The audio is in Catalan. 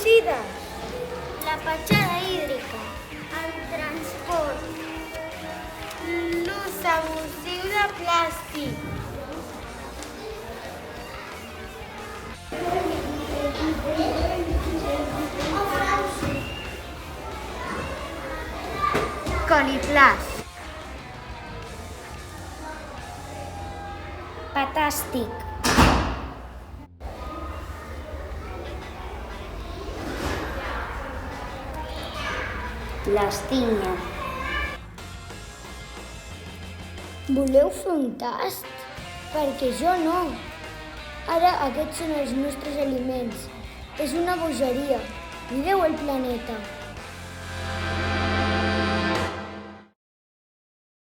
pesticides. La petjada hídrica. El transport. L'ús abusiu de plàstic. Coliplàs. Patàstic. L'estinya. Voleu fer un tast? Perquè jo no. Ara aquests són els nostres aliments. És una bogeria. Cuideu el planeta.